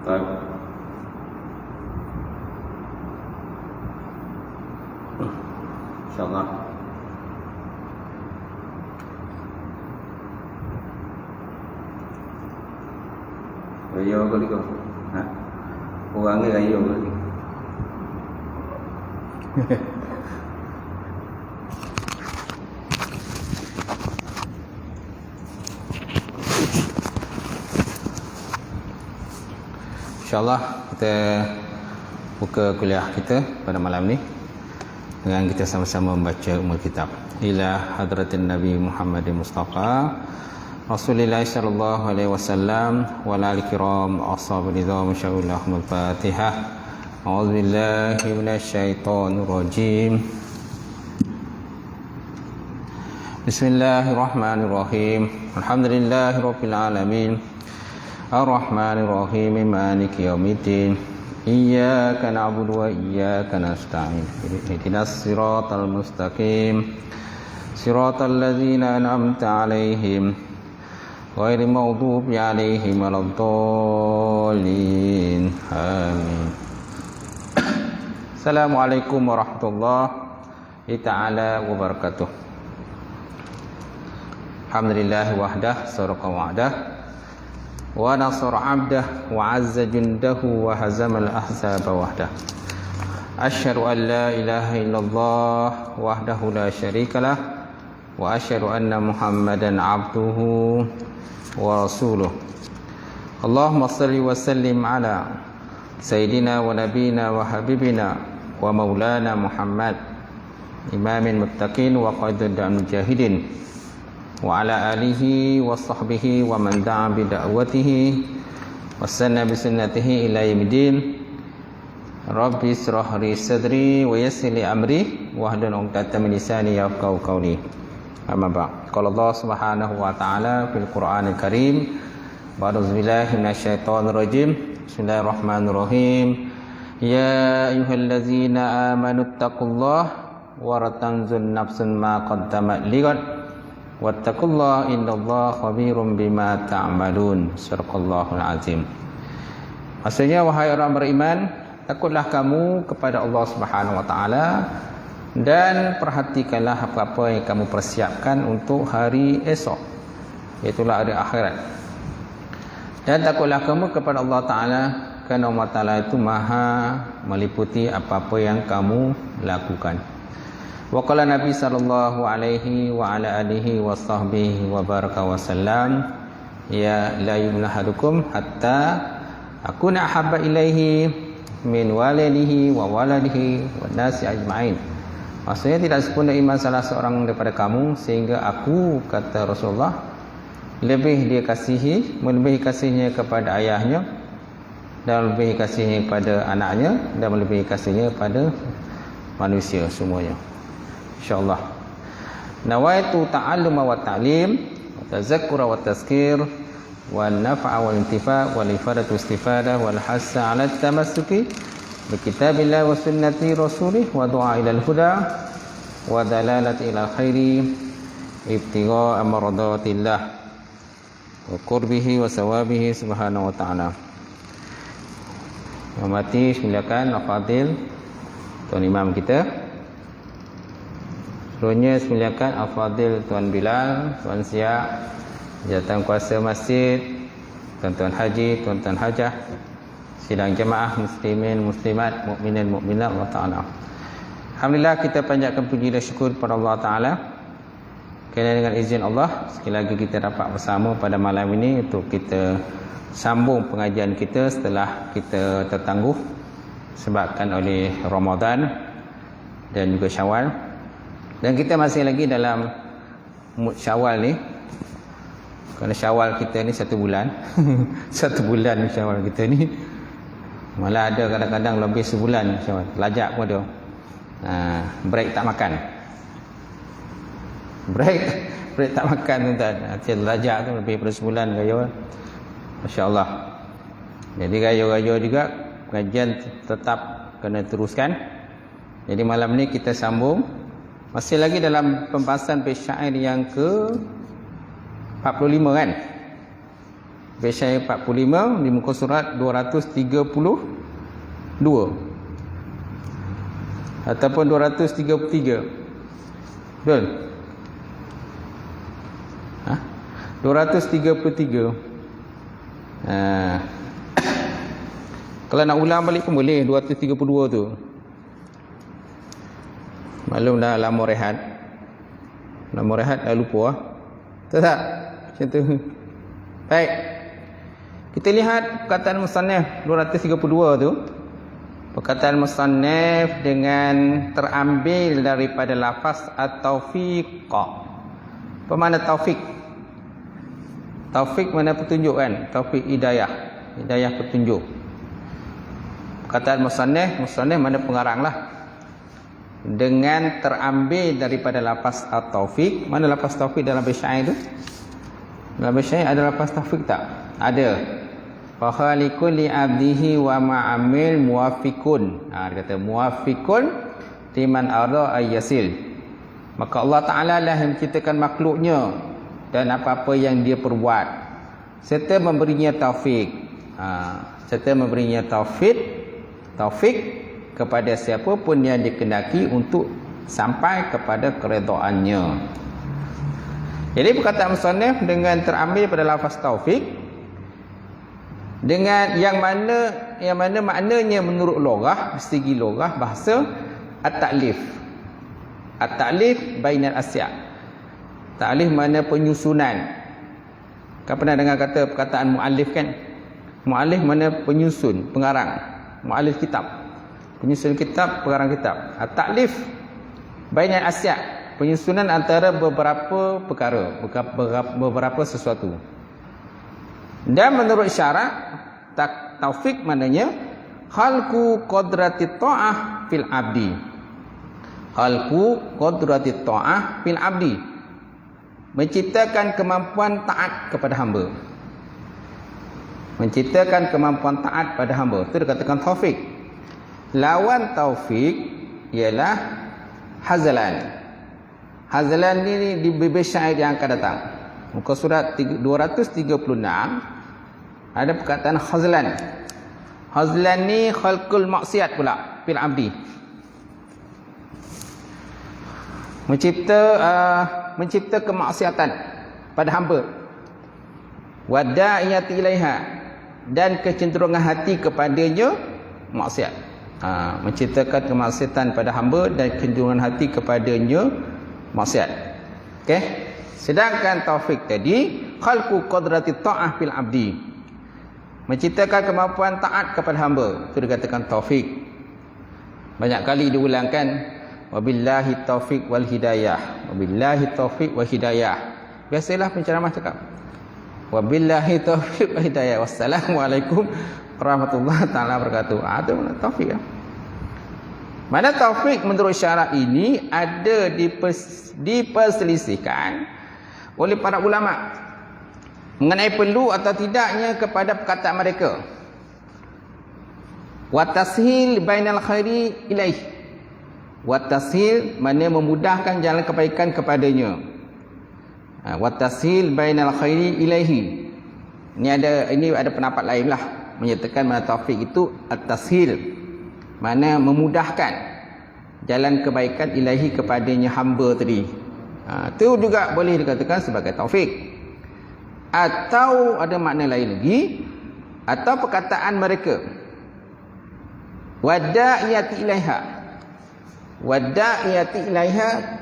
Baik. InsyaAllah. Raya ke ni kau? Ha? Orang ni raya ke ni? InsyaAllah kita buka kuliah kita pada malam ni dengan kita sama-sama membaca Ummul Kitab. Ila hadratin Nabi Muhammad Mustafa Rasulullah sallallahu alaihi wasallam wa ala al-kiram ashabil nizam insyaallah. Al-Fatihah. A'udzubillahi minasyaitonir rajim. Bismillahirrahmanirrahim. Alhamdulillahirabbil alamin. Ar-Rahmanir Rahim Maliki Yaumiddin. Iyyaka na'budu wa iyyaka nasta'in. Ihdinas siratal mustaqim. Siratal ladzina an'amta 'alaihim ghairil maghdubi 'alaihim waladdallin. Amin. Assalamualaikum warahmatullahi ta'ala wabarakatuh. Alhamdulillah wahdah sadaqa wa'dah wa nasara 'abdah wa 'azza jundahu wa hazamal ahzaba wahdah. Asyhadu an la ilaha illallah wahdahu la syarikalah wa asyhadu anna Muhammadan 'abduhu wa rasuluh. Allahumma shalli wa sallim ala sayyidina wa nabiyina wa habibina wa maulana Muhammad imamil muttaqin wa qaidul mujahidin wa ala alihi wa sahbihi wa man da'a bi da'watihi wa sanna bi sunnatihi ila yaumiddin. Rabbi israh li sadri wa yassir li amri wahlul 'uqdatam min lisani yafqahu qawli. Amma ba'd. Qala Allah Subhanahu wa ta'ala fil Qur'anil Karim. A'udzu billahi minasyaitonir rajim. Bismillahirrahmanirrahim. Ya ayyuhallazina amanu taqullaha wa tanzur nafsun ma qaddamat lighad wattaqullaha innallaha khabirum bima ta'malun. Suraqallahul azim. Maksudnya, wahai orang beriman, takutlah kamu kepada Allah Subhanahu wa taala dan perhatikanlah apa-apa yang kamu persiapkan untuk hari esok, iaitulah hari akhirat. Dan takutlah kamu kepada Allah taala kerana Allah taala itu Maha meliputi apa-apa yang kamu lakukan. Wa qala Nabi sallallahu alaihi wa ala alihi wa sahbihi wa baraka wa sallam, ya la yumnahadukum hatta akuna ahabba ilaihi min walidihi wa waladihi wa nasi ajma'in. Maksudnya, tidak sempurna iman salah seorang daripada kamu sehingga aku, kata Rasulullah, lebih dia kasihi, melebihi kasihnya kepada ayahnya dan melebihi kasihnya kepada anaknya dan melebihi kasihnya kepada manusia semuanya. InsyaAllah. Nawaitu ta'alluma wa ta'lim wa tazakkura wa tazkir wa naf'a wal intifa' wal ifadatu istifadah wal hassa 'ala tamassuki bi kitabillah wa sunnati rasulih wa du'a ila al-huda wa dalalati ila khairi ibtigha'a maradatillah wa qurbihi wa sawabihi subhanahu wa ta'ala. Hormati silakan al-fadil tuan imam kita. Seluruhnya silakan al-fadil tuan Bilal, tuan Siak, jawatan kuasa masjid, tuan-tuan haji, tuan-tuan hajah, sidang jemaah muslimin muslimat, mukminin mukminat Allah taala. Alhamdulillah, kita panjatkan puji dan syukur kepada Allah taala kerana dengan izin Allah sekali lagi kita dapat bersama pada malam ini untuk kita sambung pengajian kita setelah kita tertangguh sebabkan oleh Ramadan dan juga Syawal. Dan kita masih lagi dalam mood Syawal ni. Kerana Syawal kita ni 1 bulan. 1 bulan Syawal kita ni. Malah ada kadang-kadang lebih sebulan Syawal. Lajak pun ada. Break tak makan. Break tak makan tuan-tuan. Lajak tu lebih daripada sebulan gaya. Masya-Allah. Jadi gaya-gaya juga pengajian tetap kena teruskan. Jadi malam ni kita sambung masih lagi dalam pembahasan bait syair yang ke 45 kan. Bait syair 45 di muka surat 232 ataupun 233. Betul? 233. Kalau nak ulang balik pun boleh 232 tu. Maklum dah lama rehat. Lama rehat dah lupa lah. Betul tak? Macam tu. Baik. Kita lihat perkataan musannaf 232 tu. Perkataan musannaf dengan terambil daripada lafaz at-taufiq. Apa makna taufik? Taufik mana petunjuk kan? Taufik hidayah. Hidayah petunjuk. Perkataan musannaf mana pengarang lah. Dengan terambil daripada lafaz at-taufiq. Mana lafaz taufik dalam bait syair tu? Dalam bait syair ada lafaz taufik tak? Ada. Fa khaliqul li abdihi wa ma'amil muwafiqun. Dia kata muwafiqun liman arda ayyasil. Maka Allah Taala lah yang menciptakan makhluknya dan apa-apa yang dia perbuat serta memberinya taufik. Serta memberinya taufik kepada siapa pun yang dikehendaki untuk sampai kepada keredaannya. Jadi perkataan musannaf dengan terambil pada lafaz taufik dengan yang mana maknanya menurut logah, segi logah bahasa at-ta'lif. At-ta'lif bainal asya'. Ta'lif mana penyusunan. Kau pernah dengar kata perkataan mu'allif kan? Mu'allif mana penyusun, pengarang. Mu'allif kitab. Penyusun kitab, pengarang kitab. At-ta'lif bainal asya'. Penyusunan antara beberapa perkara, beberapa sesuatu. Dan menurut syarak taufik maknanya khalqu qadratit ta'ah fil abdi. Khalqu qadratit ta'ah fil abdi. Menciptakan kemampuan taat kepada hamba. Menciptakan kemampuan taat pada hamba. Itu dikatakan taufik. Lawan taufik ialah hazlan. Hazlan ni di bait syair yang akan datang. Muka surat 236 ada perkataan khazlan. Khazlan ni khalqul maksiat pula fil abdi. Mencipta kemaksiatan pada hamba. Wada'iyati ilaiha dan kecenderungan hati kepadanya maksiat. Menciptakan kemaksiatan pada hamba dan kecenderungan hati kepadanya maksiat. Okey. Sedangkan taufik tadi khalqu qadratit ta'ah fil abdi. Menciptakan kemampuan taat kepada hamba. Itu dikatakan taufik. Banyak kali diulangkan wabillahi taufik wal hidayah. Wabillahi taufik wal hidayah. Biasalah penceramah cakap wabillahi taufik wal hidayah. Wassalamualaikum warahmatullahi taala wabarakatuh. Itu mana taufik ya? Mana taufik menurut syarak ini ada diperselisihkan oleh para ulama mengenai perlu atau tidaknya kepada perkataan mereka. Wa tashil bainal khairi ilaih. Wa tashil mana memudahkan jalan kebaikan kepadanya. Wa tashil bainal khairi ilaihi. Ini ada pendapat lain lah menyatakan mana taufik itu at-tashil. Mana memudahkan jalan kebaikan ilahi kepadanya hamba tadi. Itu juga boleh dikatakan sebagai taufik. Atau ada makna lain lagi, atau perkataan mereka wada'iyati ilaiha. Wada'iyati ilaiha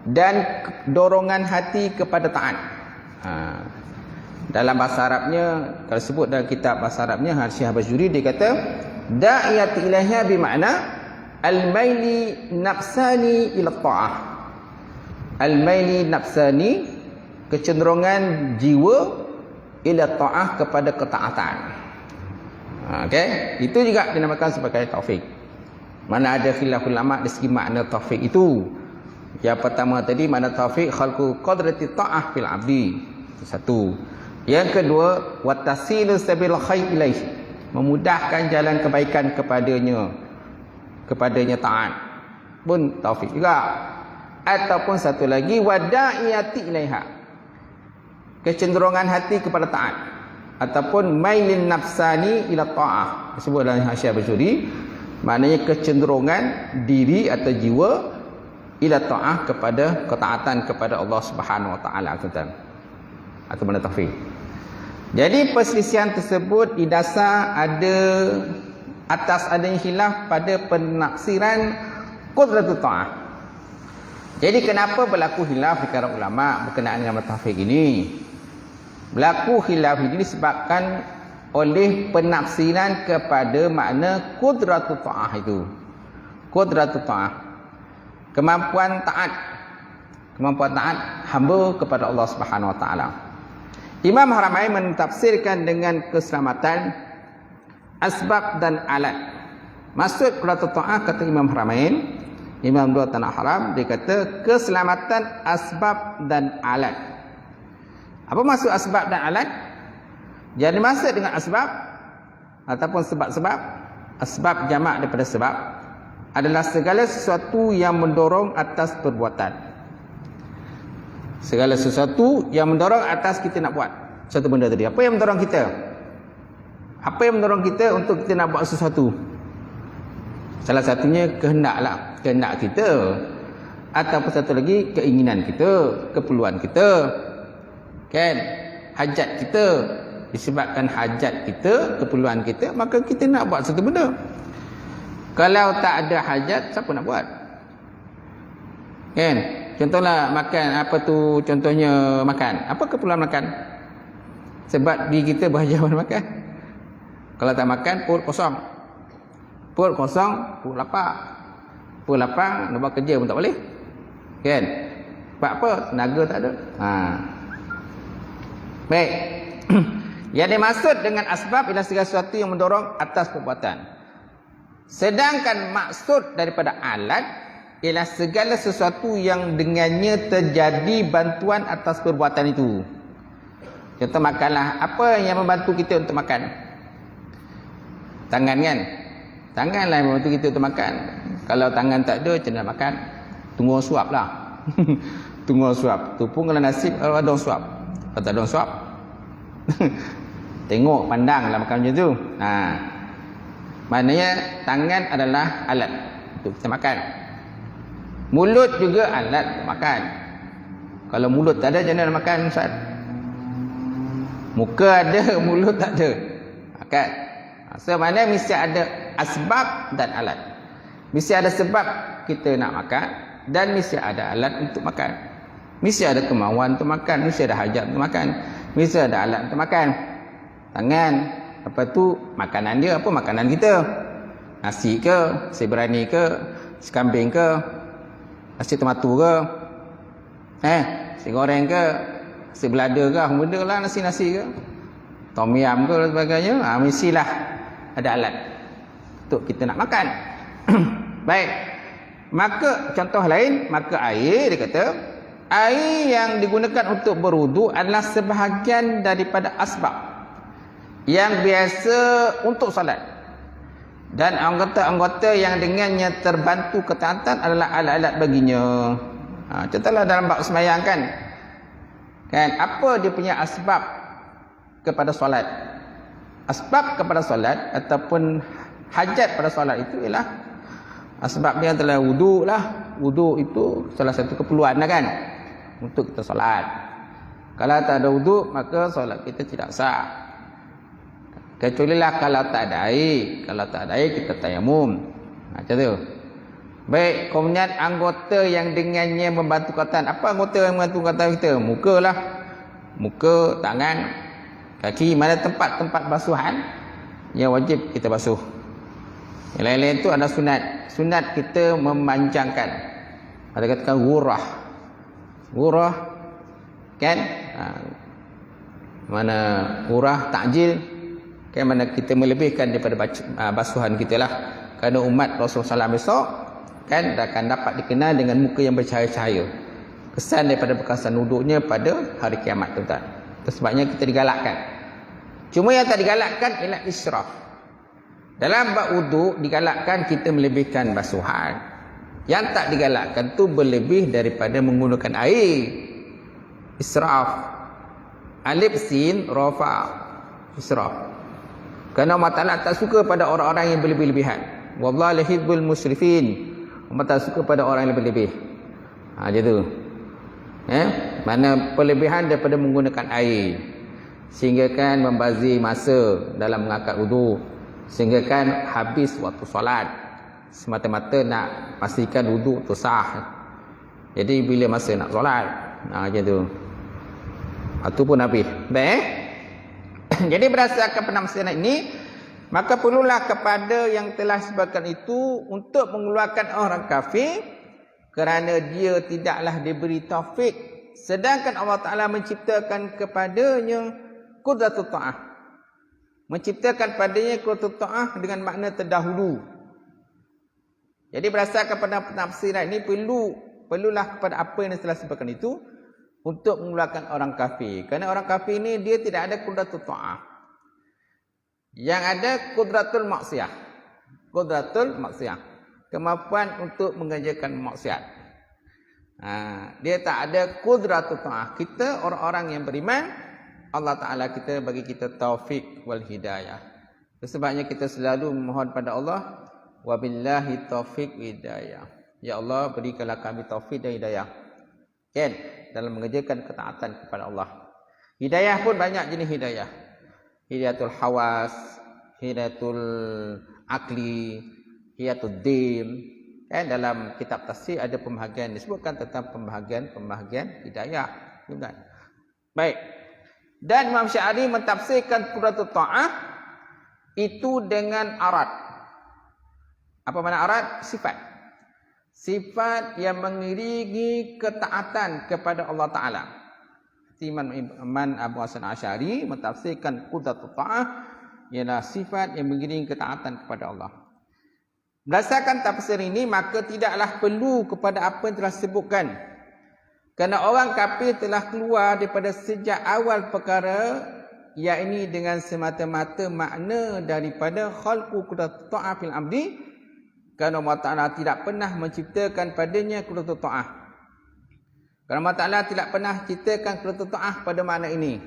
dan dorongan hati kepada taat. Dalam bahasa Arabnya, kalau sebut dalam kitab bahasa Arabnya Syekh Bajuri dia kata da'iyati ilaiha bermakna al-maili nafsani ila ta'ah. Al-maili nafsani kecenderungan jiwa ila ta'ah kepada ketaatan. Okey, itu juga dinamakan sebagai taufik. Mana ada khilaf ulama dari segi makna taufik itu. Yang pertama tadi makna taufik khalqu qadrati ta'ah fil abdi. Satu. Yang kedua wa tasilu sabil khair ilaih. Memudahkan jalan kebaikan kepadanya taat. Pun taufik juga. Ataupun satu lagi wada'iyati ilaiha. Kecenderungan hati kepada taat. ataupun mailin nafsani ila ta'ah. Disebut dalam Hasyah Basuri, maknanya kecenderungan diri atau jiwa ila ta'ah, kepada ketaatan kepada Allah Subhanahu wa taala atau benda taufik. Jadi perselisihan tersebut didasar atas adanya khilaf pada penafsiran qudratul ta'ah. Jadi kenapa berlaku khilaf di kalangan ulama berkenaan dengan taufik ini? Berlaku khilaf ini disebabkan oleh penafsiran kepada makna qudratul ta'ah itu. Qudratul ta'ah, kemampuan taat hamba kepada Allah Subhanahu wa taala. Imam Haramain mentafsirkan dengan keselamatan asbab dan alat. Maksud qudratul ta'ah, kata Imam Haramain, Imam Dua Tanah Haram, dia kata keselamatan asbab dan alat. Apa maksud asbab dan alat? Jadi maksud dengan asbab ataupun sebab-sebab, asbab jamak daripada sebab, adalah segala sesuatu yang mendorong atas perbuatan. Segala sesuatu yang mendorong atas kita nak buat satu benda tadi. Apa yang mendorong kita? Apa yang mendorong kita untuk kita nak buat sesuatu? Salah satunya kehendak kita, ataupun satu lagi keinginan kita, keperluan kita. Kan, hajat kita. Disebabkan hajat kita, keperluan kita, maka kita nak buat satu benda. Kalau tak ada hajat, siapa nak buat? Kan, contohlah makan, apa tu contohnya makan, apa keperluan makan? Sebab diri kita berhajat makan. Kalau tak makan, perut kosong, perut lapar, nak buat kerja pun tak boleh. Kan, sebab apa? Tenaga tak ada. Baik. Yang dimaksud dengan asbab ialah segala sesuatu yang mendorong atas perbuatan. Sedangkan maksud daripada alat ialah segala sesuatu yang dengannya terjadi bantuan atas perbuatan itu. Contoh makanlah. Apa yang membantu kita untuk makan? Tangan kan? Tanganlah yang membantu kita untuk makan. Kalau tangan tak ada, macam mana makan? Tunggu suap lah. Tunggu suap. Tu pun kalau nasib, kalau ada suap. Kalau tak ada suap, tengok, pandang lah makan macam tu. Maknanya tangan adalah alat untuk kita makan. Mulut juga alat untuk makan. Kalau mulut tak ada, macam mana nak makan, Ustaz? Muka ada, mulut tak ada. Makan. So maknanya mesti ada asbab dan alat. Mesti ada sebab kita nak makan, dan mesti ada alat untuk makan. Mesti ada kemauan untuk makan, mesti ada hajat untuk makan, mesti ada alat untuk makan. Tangan, apa tu makanan dia, apa makanan kita? Nasi ke, nasi berani ke, nasi kambing ke, nasi tomato ke, nasi goreng ke, nasi belada ke, apa benda lah, nasi-nasi ke, tom yam ke dan sebagainya. Mestilah ada alat untuk kita nak makan. Baik. Maka contoh lain, maka air, dia kata air yang digunakan untuk berwudu adalah sebahagian daripada asbab yang biasa untuk salat, dan anggota-anggota yang dengannya terbantu ketaatan adalah alat-alat baginya. Contohlah dalam bab sembahyang kan, apa dia punya asbab kepada solat? Asbab kepada solat ataupun hajat pada solat itu ialah asbab dia adalah wudu lah. Wudu itu salah satu keperluan lah kan, untuk kita solat. Kalau tak ada wudu, maka solat kita tidak sah. Kecuali lah kalau tak ada air. Kalau tak ada air, kita tayamum. Macam tu. Baik, kemudian anggota yang dengannya membantu ketaatan. Apa anggota yang membantu ketaatan kita? Muka lah. Muka, tangan, kaki. Mana tempat-tempat basuhan yang wajib kita basuh. Yang lain-lain itu ada sunat. Sunat kita memanjangkan. Ada katakan wurah. Wurah kan? Mana wurah takjil kan, mana kita melebihkan daripada basuhan kita lah. Kerana umat Rasulullah SAW besok kan akan dapat dikenal dengan muka yang bercahaya-cahaya. Kesan daripada bekasan wuduknya pada hari kiamat, tuan-tuan. Sebabnya kita digalakkan. Cuma yang tak digalakkan ialah israf. Dalam bab wuduk digalakkan kita melebihkan basuhan. Yang tak digalakkan tu berlebih daripada menggunakan air. Israf. Alif sin rafa. Israf. Kerana Allah Ta'ala tak suka pada orang-orang yang berlebih-lebihan. Wallahu la yuhibbul musrifin. Allah tak suka pada orang yang berlebih. Macam tu. Mana perlebihan daripada menggunakan air, sehingga kan membazir masa dalam mengangkat wudu, sehingga kan habis waktu solat semata-mata nak pastikan wudu tu sah. Jadi bila masa nak solat, macam tu. Itu pun habis. Baik. Jadi berdasarkan penafsiran ini, maka perlulah kepada yang telah sebutkan itu untuk mengeluarkan orang kafir, kerana dia tidaklah diberi taufik, sedangkan Allah Ta'ala menciptakan kepadanya qudratul ta'ah. Menciptakan padanya qudratul ta'ah dengan makna terdahulu. Jadi berdasarkan pada penafsiran ini, perlulah kepada apa yang telah sebutkan itu untuk mengeluarkan orang kafir. Kerana orang kafir ini dia tidak ada qudratul ta'ah. Yang ada qudratul maksiyah. Qudratul maksiyah. Kemampuan untuk mengerjakan maksiat. Dia tak ada qudratul ta'ah. Kita orang-orang yang beriman, Allah Ta'ala kita bagi kita taufik wal hidayah. Sebabnya kita selalu memohon pada Allah, wabillahi taufik hidayah. Ya Allah, berikanlah kami taufik dan hidayah. Kan? Dalam mengerjakan ketaatan kepada Allah. Hidayah pun banyak jenis hidayah. Hidayatul hawas, hidayatul akli, hidayatul dim. Dalam kitab tafsir ada pembahagian disebutkan tentang pembahagian hidayah. Bukan? Baik. Dan Imam Sya'ari mentafsirkan qudratul ta'ah itu dengan arat. Apa makna arat? Sifat. Sifat yang mengiringi ketaatan kepada Allah Ta'ala. Imam Abu Hasan Asy'ari mentafsirkan qudratul ta'ah ialah sifat yang mengiringi ketaatan kepada Allah. Berdasarkan tafsir ini, maka tidaklah perlu kepada apa yang telah disebutkan. Kerana orang kafir telah keluar daripada sejak awal perkara, yakni dengan semata-mata makna daripada khalqu qudratul ta'ah fil abdi. Kerana Allah Ta'ala tidak pernah menciptakan padanya qudratul ta'ah. Kerana Allah Ta'ala tidak pernah ciptakan qudratul ta'ah pada makna ini.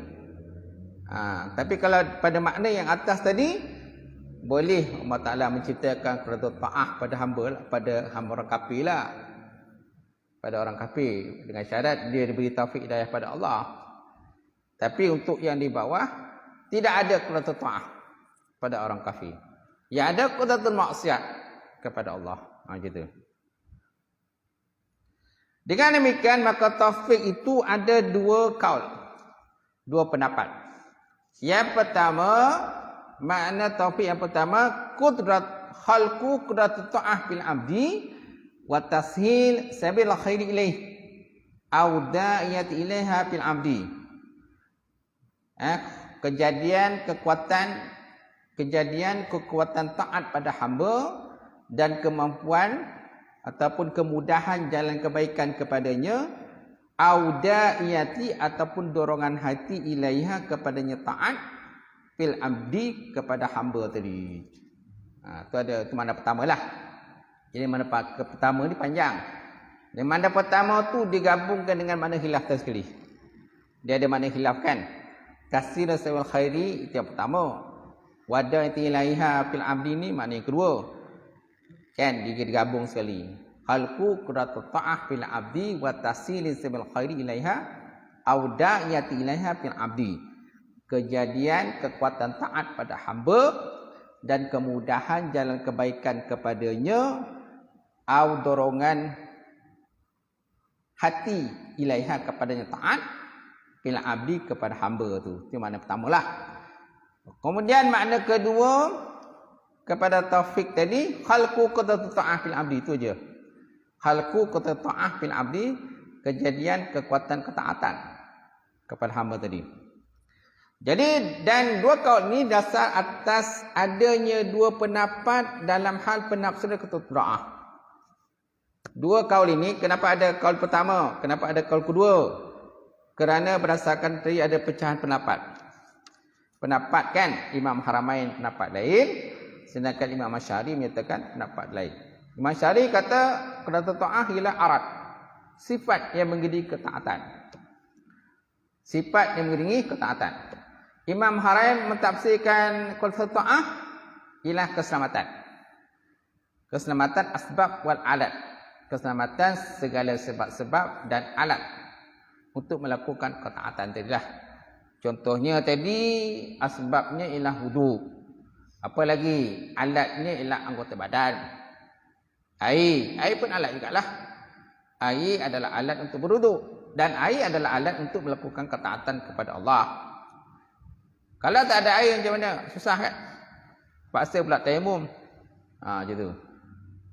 Tapi kalau pada makna yang atas tadi, boleh Allah Ta'ala menciptakan qudratul ta'ah pada hamba orang kafir lah. Pada orang kafir. Dengan syarat dia diberi taufik hidayah pada Allah. Tapi untuk yang di bawah, tidak ada qudratul ta'ah pada orang kafir. Yang ada qudratul maksiat kepada Allah. Gitu. Dengan demikian, maka taufik itu ada dua kaul. Dua pendapat. Yang pertama, makna taufik yang pertama, khalqu qudratul ta'ah fil abdi wa tashil sabil khairi ilaih au da'iyat ilaiha fil abdi. Kejadian kekuatan taat pada hamba dan kemampuan ataupun kemudahan jalan kebaikan kepadanya, au da'iyati ataupun dorongan hati ilaiha kepadanya taat fil abdi kepada hamba tadi. Itu mana pertama lah. Jadi mana pertama ni panjang. Dan mana pertama tu digabungkan dengan mana khilaf sekali. Dia ada mana khilaf kan. Kasir sawal khairi itu yang pertama. Wada ilaiha fil abdi ni makna yang kedua. Kan digabung sekali. Khalqu qudratul ta'ah fil abdi wa tasili sawal khairi ilaiha au da'iyati ilaiha fil abdi. Kejadian kekuatan taat pada hamba dan kemudahan jalan kebaikan kepadanya, au dorongan hati ilaiha kepadanya taat fil abdi kepada hamba tu. Itu makna pertamalah. Kemudian makna kedua kepada taufik tadi, khalqu qudratul ta'ah fil abdi, itu je. Khalqu qudratul ta'ah fil abdi, kejadian kekuatan ketaatan kepada hamba tadi. Jadi, dan dua kaul ini dasar atas adanya dua pendapat dalam hal penafsiran qudratul ta'ah. Dua kaul ini, kenapa ada kaul pertama? Kenapa ada kaul kedua? Kerana berdasarkan tadi ada pecahan pendapat. Pendapat kan, Imam Haramain pendapat lain, sedangkan Imam Asy'ari menyatakan pendapat lain. Imam Asy'ari kata qudratul ta'ah ialah arat, sifat yang mengiringi ketaatan. Sifat yang mengiringi ketaatan. Imam Harain mentafsirkan qul ta'ah ialah keselamatan. Keselamatan asbab wal alat. Keselamatan segala sebab-sebab dan alat untuk melakukan ketaatan tadilah. Contohnya tadi asbabnya ialah wudu. Apa lagi? Alatnya ialah anggota badan. Air pun alat jugalah. Air adalah alat untuk berwudu dan air adalah alat untuk melakukan ketaatan kepada Allah. Kalau tak ada air macam mana? Susah kan? Paksa pula tayamum. Macam tu.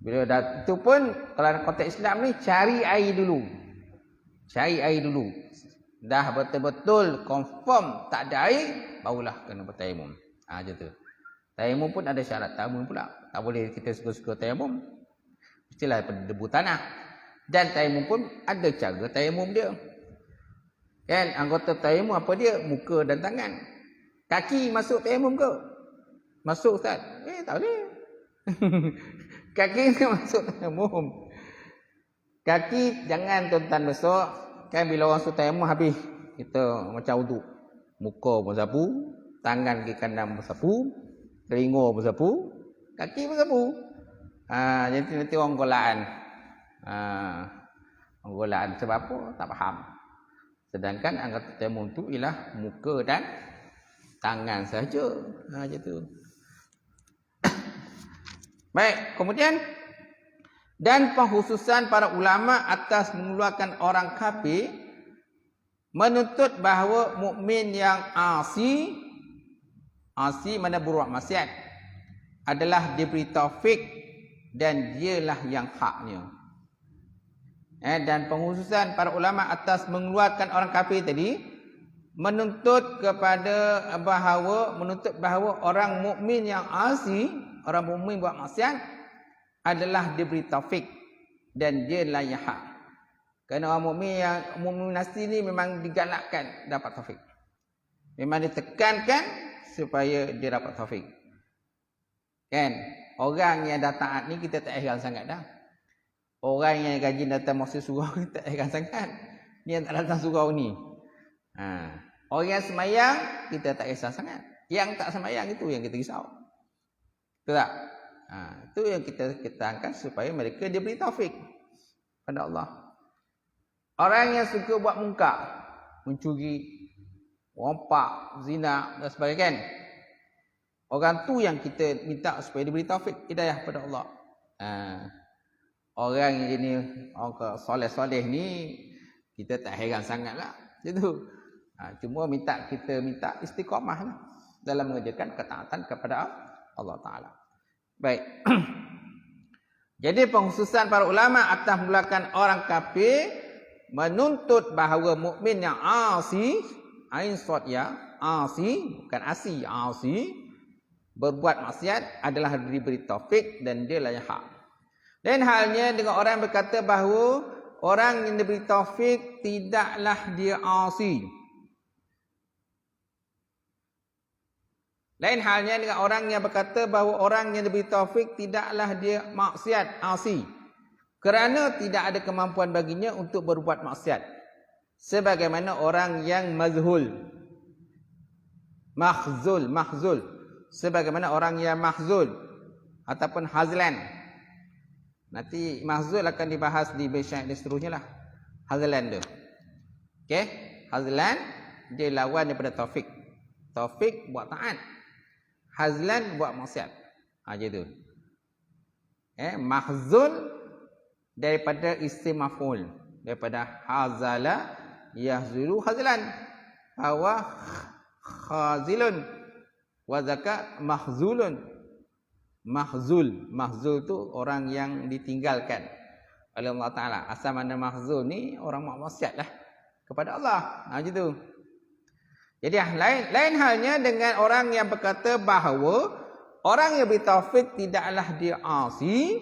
Bila dah, itu pun kalau konteks Islam ni cari air dulu. Cari air dulu. Dah betul-betul confirm tak ada air, barulah kena bertayamum. Macam tu. Tayamum pun ada syarat tayamum pula. Tak boleh kita suka-suka tayamum. Mestilah daripada debu tanah. Dan tayamum pun ada cara tayamum dia. Kan? Anggota tayamum apa dia? Muka dan tangan. Kaki masuk tayamum ke? Masuk Ustaz? Tak boleh. Kaki tak masuk tayamum. Kaki jangan tuan-tuan besok. Kan bila orang masuk tayamum habis. Kita macam wudu. Muka pun sapu. Tangan kaki kanan pun sapu. Telinga pun sapu. Kaki pun sapu. Jadi nanti orang golaan. Orang golaan sebab apa? Tak faham. Sedangkan anggota tayamum tu ialah muka dan tangan saja. Macam tu. Baik, kemudian dan pengkhususan para ulama atas mengeluarkan orang kafir menuntut bahawa mukmin yang asi mana berbuat maksiat adalah diberi taufik dan dialah yang haknya. Dan pengkhususan para ulama atas mengeluarkan orang kafir tadi menuntut bahawa orang mukmin yang asi, orang mukmin buat maksiat adalah diberi taufik dan dialah yang hak. Kerana orang mukmin asli ni memang digalakkan dapat taufik. Memang ditekankan supaya dia dapat taufik. Kan? Orang yang dah taat ni kita tak heran sangat dah. Orang yang gaji datang masuk surau kita tak heran sangat. Ni yang tak datang surau ni. Orang yang semayang kita tak kisah sangat. Yang tak semayang itu yang kita risau. Betul tak? Itu yang kita angkat supaya mereka diberi taufik pada Allah. Orang yang suka buat mungkar, mencuri, rompak, zina dan sebagainya kan? Orang tu yang kita minta supaya diberi taufik hidayah pada Allah. Orang yang ini orang soleh-soleh ni kita tak heran sangatlah. Gitu. Cuma kita minta istiqamah lah dalam mengerjakan ketaatan kepada Allah Ta'ala. Baik. Jadi pengkhususan para ulama atas mengeluarkan orang kafir menuntut bahawa mukmin yang asi, ain sod ya, asi, bukan asi, asi, berbuat maksiat adalah diberi taufik dan dia lah yang hak. Dan halnya dengan orang yang berkata bahawa orang yang diberi taufik tidaklah dia asi. Lain halnya dengan orang yang berkata bahawa orang yang diberi taufik tidaklah dia maksiat, asi. Kerana tidak ada kemampuan baginya untuk berbuat maksiat. Sebagaimana orang yang mahzul. Sebagaimana orang yang mahzul ataupun hazlan. Nanti mahzul akan dibahas di bait-syair dan seterusnya lah. Hazlan tu. Okey? Hazlan dia lawan daripada taufik. Taufik buat taat. Hazlan buat maksiat. Macam tu. Mahzul daripada isim maf'ul. Daripada hazala yahzulu hazlan. Hawa khazilun. Wazaka mahzulun. Mahzul tu orang yang ditinggalkan oleh Allah Ta'ala. Asal mana mahzul ni orang maksiat lah kepada Allah. Macam tu. Jadi lain halnya dengan orang yang berkata bahawa orang yang bertaufik tidaklah dia asi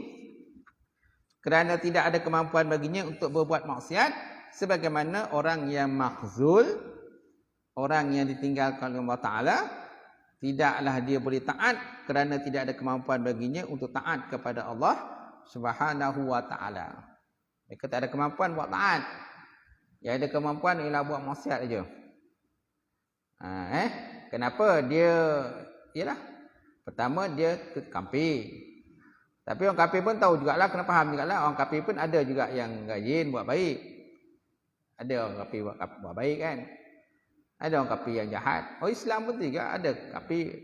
kerana tidak ada kemampuan baginya untuk berbuat maksiat sebagaimana orang yang mahzul, orang yang ditinggalkan oleh Allah Ta'ala, tidaklah dia boleh taat kerana tidak ada kemampuan baginya untuk taat kepada Allah Subhanahu wa Ta'ala. Mereka tak ada kemampuan buat taat. Yang ada kemampuan ialah buat maksiat saja. Kenapa? Dia, ialah, pertama dia kafir. Tapi orang kafir pun tahu jugalah, kena faham jugalah. Orang kafir pun ada juga yang rajin buat baik. Ada orang kafir buat baik kan. Ada orang kafir yang jahat. Orang Islam pun juga ada kafir.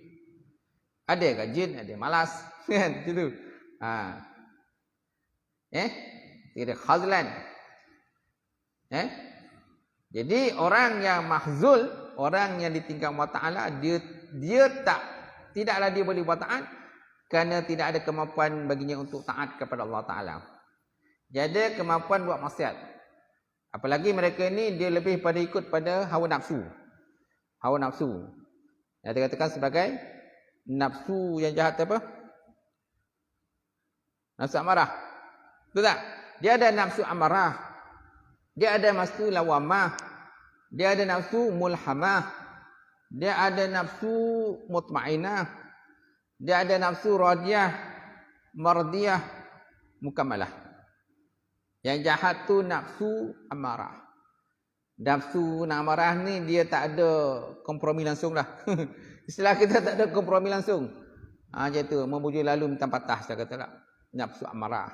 Ada yang rajin, ada yang malas. Kan? Itu. Tidak khazlan. Jadi orang yang mahzul, orang yang ditinggal Allah Ta'ala, dia tidaklah dia boleh buat taat kerana tidak ada kemampuan baginya untuk taat kepada Allah Ta'ala. Dia ada kemampuan buat maksiat. Apalagi mereka ni dia lebih pada ikut pada hawa nafsu. Hawa nafsu. Yang dikatakan sebagai nafsu yang jahat apa? Nafsu amarah. Betul tak? Dia ada nafsu amarah. Dia ada nafsu lawamah. Dia ada nafsu mulhamah. Dia ada nafsu mutmainah. Dia ada nafsu radiyah, mardiyah, mukamalah. Yang jahat tu nafsu amarah. Nafsu amarah ni dia tak ada kompromi langsung lah. Istilah kita tak ada kompromi langsung. Macam tu, membujur lalu minta patah, saya kata tak. Nafsu amarah.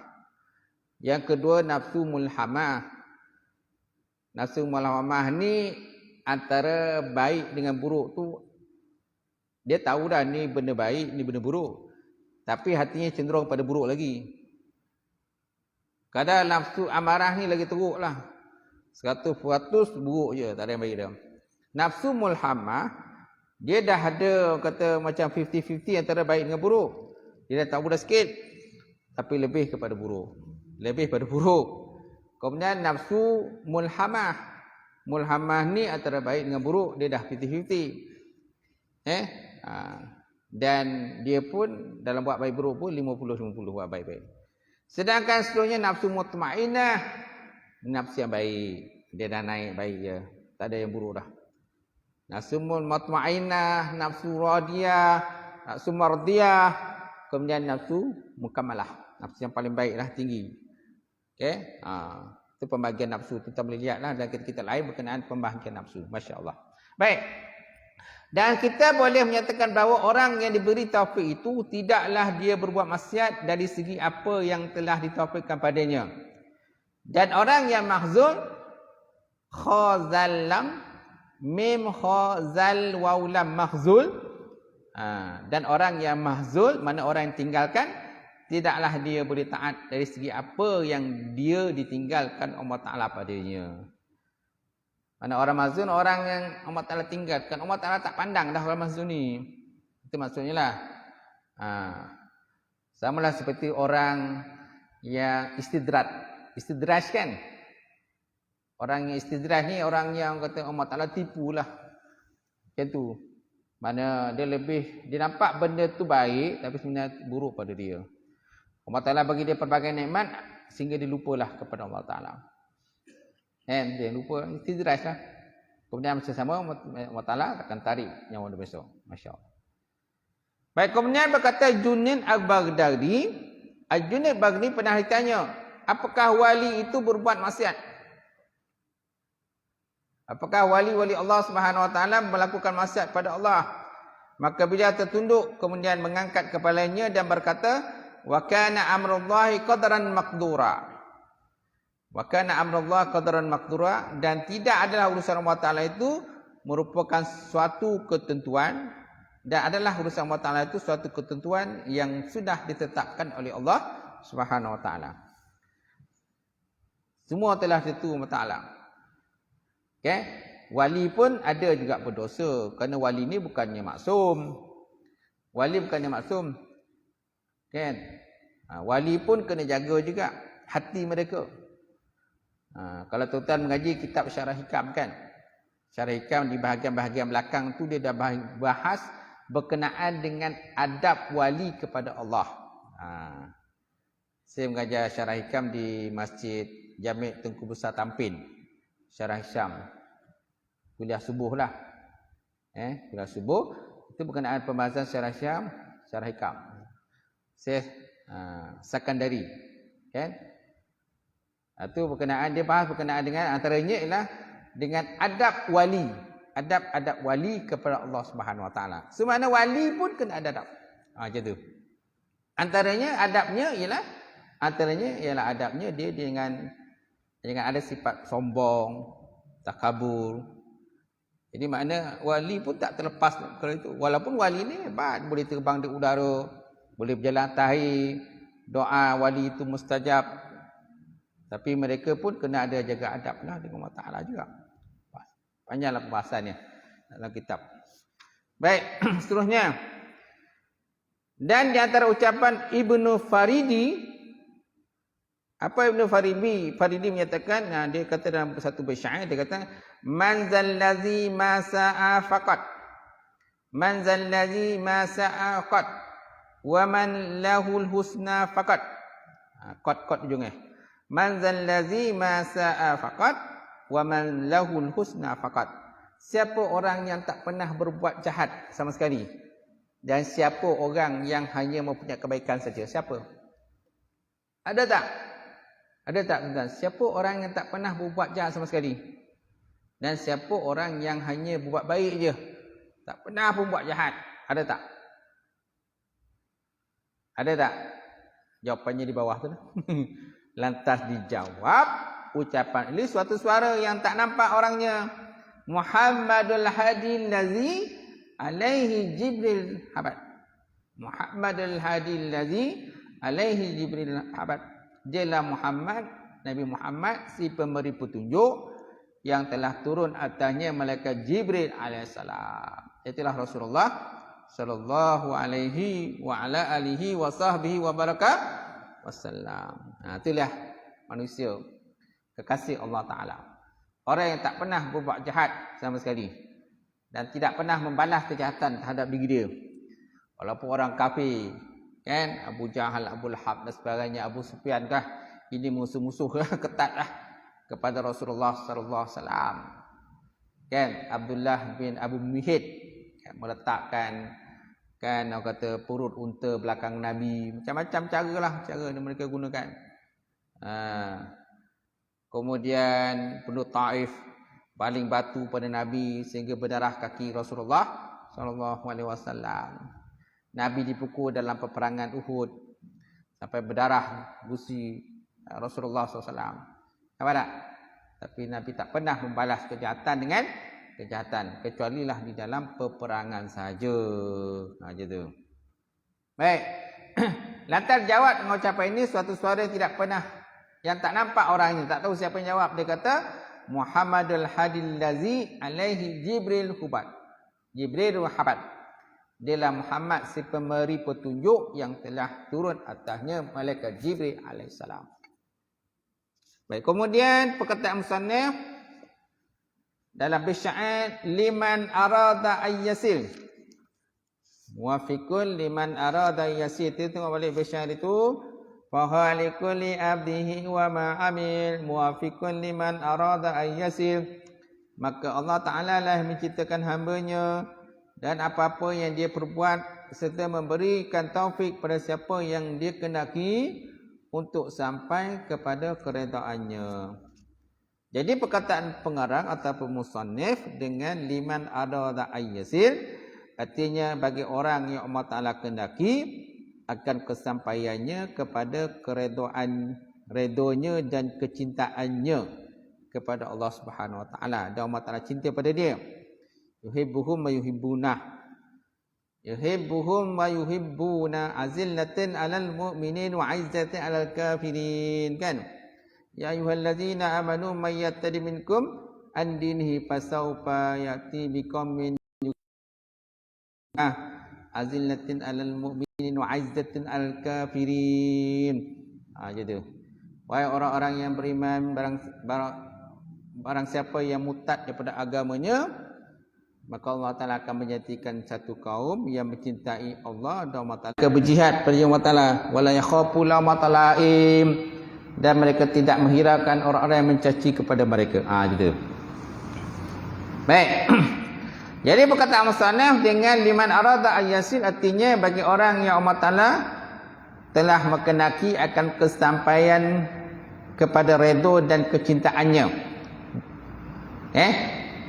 Yang kedua nafsu mulhamah. Nafsu mulhamah ni antara baik dengan buruk tu, dia tahu dah ni benda baik, ni benda buruk. Tapi hatinya cenderung pada buruk lagi. Kadang nafsu amarah ni lagi teruk lah. 100% buruk je, tak ada yang baik dia. Nafsu mulhamah, dia dah ada kata macam 50-50 antara baik dengan buruk. Dia dah tahu dah sikit, tapi lebih kepada buruk. Lebih pada buruk. Kemudian nafsu mulhamah. Mulhamah ni antara baik dengan buruk, dia dah 50-50. Dan dia pun dalam buat baik buruk pun 50-50 buat baik-baik. Sedangkan seterusnya nafsu mutmainah, nafsu yang baik, dia dah naik baik je, tak ada yang buruk dah. Nafsu mutmainah, nafsu radiyah, nafsu mardiyah, kemudian nafsu mukamalah, nafsu yang paling baik lah, tinggi. Okey, itu pembahagian nafsu. Kita boleh lihatlah dalam kitab lain berkenaan pembahagian nafsu. Masya-Allah. Baik. Dan kita boleh menyatakan bahawa orang yang diberi taufik itu tidaklah dia berbuat maksiat dari segi apa yang telah ditaufikkan padanya. Dan orang yang mahzul, khazallam, mim khazal waulam mahzul. Dan orang yang mahzul, mana orang yang tinggalkan, tidaklah dia boleh taat dari segi apa yang dia ditinggalkan Allah Ta'ala padanya. Mana orang mahzun, orang yang Allah Ta'ala tinggalkan. Allah Ta'ala tak pandang dah orang mahzun ni. Itu maksudnya lah. Samalah seperti orang yang istidraj. Istidraj kan? Orang yang istidraj ni orang yang kata Allah Ta'ala tipu lah. Macam tu. Mana dia nampak benda tu baik, tapi sebenarnya buruk pada dia. Allah Ta'ala bagi dia pelbagai nikmat, sehingga dia lupalah kepada Allah Ta'ala. Dia lupa, istidraj lah. Kemudian macam sama Allah Ta'ala akan tarik nyawa dia besok. Masya Allah. Baik, kemudian berkata Junaid al-Baghdadi. Junaid al-Baghdadi pernah ditanya, apakah wali itu berbuat maksiat? Apakah wali-wali Allah Subhanahu Wa Ta'ala melakukan maksiat pada Allah? Maka beliau tertunduk, kemudian mengangkat kepalanya dan berkata, wa kana amrullahi qadaran maqdura. Wa kana amrullah qadaran maqdura, dan tidak adalah urusan Allah Ta'ala itu merupakan suatu ketentuan, dan adalah urusan Allah Ta'ala itu suatu ketentuan yang sudah ditetapkan oleh Allah Subhanahu Wa Ta'ala. Semua telah ditentu Allah Ta'ala. Okay? Wali pun ada juga berdosa, kerana wali ni bukannya maksum. Wali bukannya maksum. Kan? Wali pun kena jaga juga hati mereka. Kalau tuan-tuan mengaji kitab Syarah Hikam kan, Syarah Hikam di bahagian-bahagian belakang tu dia dah bahas berkenaan dengan adab wali kepada Allah. Saya mengajar Syarah Hikam di Masjid Jami' Tengku Besar Tampin, Syarah Hikam, kuliah subuh lah. Kuliah subuh itu berkenaan pembahasan Syarah Hikam, Syarah Hikam. Saya Sakandari, kan? Itu berkenaan, dia bahas berkenaan dengan antaranya ialah dengan adab wali. adab-adab wali kepada Allah Subhanahu Wa Taala. Semana wali pun kena ada adab. Macam tu. Antaranya adabnya dia dengan ada sifat sombong, takabur. Jadi makna wali pun tak terlepas kalau itu. Walaupun wali ni hebat, boleh terbang di udara, boleh berjalan atas air, doa wali itu mustajab. Tapi mereka pun kena ada jaga adablah dengan Allah Ta'ala juga. Panjanglah pembahasannya dalam kitab. Baik, seterusnya. Dan di antara ucapan Ibnu Faridi, apa Ibnu Faridi menyatakan, dia kata dalam satu bait syair, dia kata man zallazi ma sa'a faqat, man zallazi ma sa'a qat, wa man lahul husna faqat. Qat ujungnya. Man zallazi ma sa'a faqat, wa man lahul husna faqat. Siapa orang yang tak pernah berbuat jahat sama sekali, dan siapa orang yang hanya mempunyai kebaikan saja? Siapa? Ada tak? Ada tak tuan-tuan? Siapa orang yang tak pernah berbuat jahat sama sekali? Dan siapa orang yang hanya berbuat baik je? Tak pernah pun buat jahat. Ada tak? Ada tak? Jawapannya di bawah tu. Lantas dijawab ucapan ini suatu suara yang tak nampak orangnya. Muhammadul Hadi Allazi alaihi Jibril habad. Muhammadul Hadi Allazi alaihi Jibril habad. Dialah Muhammad, Nabi Muhammad, si pemberi petunjuk yang telah turun atasnya malaikat Jibril alaihissalam. Itulah Rasulullah sallallahu alaihi wa ala alihi wa sahbihi wa baraka wasallam. Itulah manusia kekasih Allah Ta'ala. Orang yang tak pernah berbuat jahat sama sekali dan tidak pernah membalas kejahatan terhadap diri dia. Walaupun orang kafir, kan, Abu Jahal, Abu Lahab dan sebagainya, Abu Sufyan kah, ini musuh-musuh ketatlah kepada Rasulullah sallallahu alaihi wasallam. Kan, Abdullah bin Abu Muhid meletakkan, kan, orang kata purut unta belakang Nabi, macam-macam cara yang mereka gunakan. Kemudian penduduk Taif baling batu pada Nabi sehingga berdarah kaki Rasulullah sallallahu alaihi wasallam. Nabi dipukul dalam peperangan Uhud sampai berdarah gusi Rasulullah SAW. Apa tak? Tapi Nabi tak pernah membalas kejahatan dengan kejahatan, kecuali lah di dalam peperangan sahaja. Macam tu. Baik. Lantas jawab dengan ucapan ini suatu suara yang tidak pernah, yang tak nampak orangnya, tak tahu siapa yang jawab. Dia kata Muhammadul Hadil Lazi alaihi Jibril hubat. Jibril habat. Dialah Muhammad si pemberi petunjuk yang telah turun atasnya malaikat Jibril alaihissalam. Baik, kemudian perkataan musannif dalam bait syair liman arada ayyasil. Muwafiqun liman arada ayyasil. Tengok balik bait syair itu. Fa halikuli abdihi wa ma amil muwafiqun liman arada ayyasil. Maka Allah Ta'ala lah menciptakan hamba-Nya dan apa-apa yang dia perbuat serta memberikan taufik pada siapa yang dia kendaki untuk sampai kepada keredaannya. Jadi perkataan pengarang ataupun musannif dengan liman arada ayyasir, artinya bagi orang yang Allah Ta'ala kendaki akan kesampaiannya kepada keredaan, redonya dan kecintaannya kepada Allah Subhanahu Wa Ta'ala. Dan Allah Ta'ala cinta pada dia. Yuhibbuhum wa yuhibbunah. Yuhibbuhum wa yuhibbuna azillatin 'alal mu'minin wa 'izzatin 'alal kafirin, kan? Ya ayyuhallazina amanu may yattadi minkum an dinihi fasawfa ya'ti biqaumin azillatin 'alal mu'minin wa 'izzatin 'alal kafirin. Gitu. Wahai orang-orang yang beriman, barang siapa yang murtad daripada agamanya, maka Allah Ta'ala akan menjadikan satu kaum yang mencintai Allah dan Allah Ta'ala berjihad pada Allah Ta'ala. Wala yakhafu lawmata laim. Dan mereka tidak menghiraukan orang-orang yang mencaci kepada mereka. Gitu. Baik. Jadi perkataan musannaf dengan liman arada ayyasin, artinya bagi orang yang Allah Ta'ala telah mengenaki akan kesampaian kepada redha dan kecintaannya.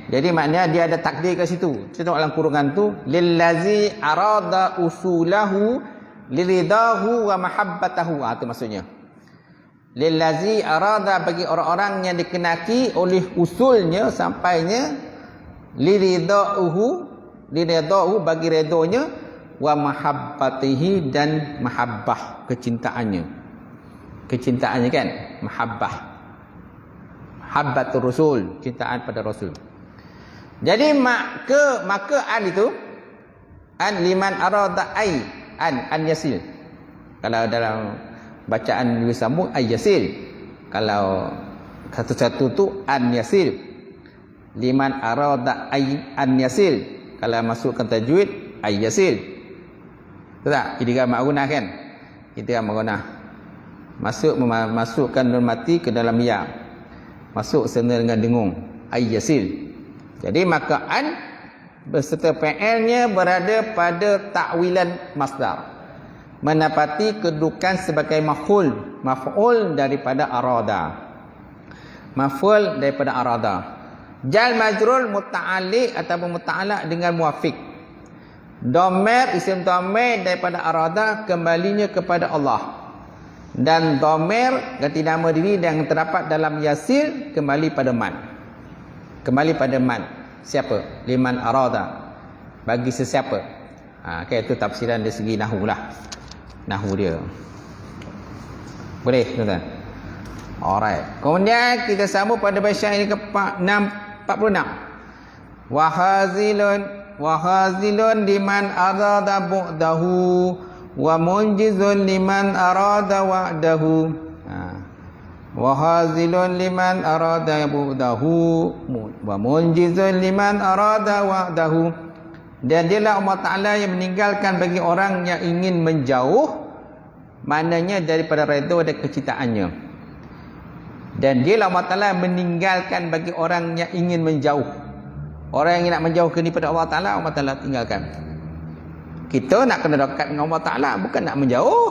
Jadi maknanya dia ada takdir kat situ. Kita tengok dalam kurungan tu, lillazi arada usulahu liridahu wa mahabbatahu. Tu maksudnya. Lillazi arada, bagi orang-orang yang dikenaki oleh usulnya sampainya, liridahu bagi redonya, wa mahabbatihi dan mahabbah kecintaannya. Kecintaannya kan mahabbah. Habbatur Rasul, cintaan pada Rasul. Jadi maka an itu an liman arada an yasil. Kalau dalam bacaan Nabi sambung ay yasil. Kalau satu-satu tu an yasil. Liman arada an yasil. Kalau masukkan tajwid ay yasil. Betul tak? Idgham ma'gunah kan? Idgham ma'gunah. Masukkan nun mati ke dalam ya. Masuk sena dengan dengung ay yasil. Jadi maka an beserta fi'ilnya berada pada takwilan masdar, menapati kedudukan sebagai maf'ul daripada arada. Maf'ul daripada arada. Jal majrur muta'alliq ataupun muta'allaq dengan muwafiq. Dhamir isim dhamir daripada arada kembalinya kepada Allah. Dan dhamir ganti nama diri yang terdapat dalam yasil kembali pada man. Kembali pada man. Siapa? Liman arada. Bagi sesiapa. Okay, itu tafsiran dari segi nahwu lah. Nahwu dia. Boleh, tuan-tuan? Alright. Kemudian kita sambung pada bacaan ini ke 46. Wahazilun liman arada bu'dahu wa munjizun liman arada wa'dahu. Wahazilun liman arada bu'dahu wa munjizun liman arada wa'dahu. Dan dialah Allah Ta'ala yang meninggalkan bagi orang yang ingin menjauh, maknanya daripada redha dan kecintaannya. Dan dialah Allah Ta'ala meninggalkan bagi orang yang ingin menjauh. Orang yang nak menjauh daripada Allah Ta'ala, Allah Ta'ala tinggalkan. Kita nak kena dekat dengan Allah Ta'ala, bukan nak menjauh.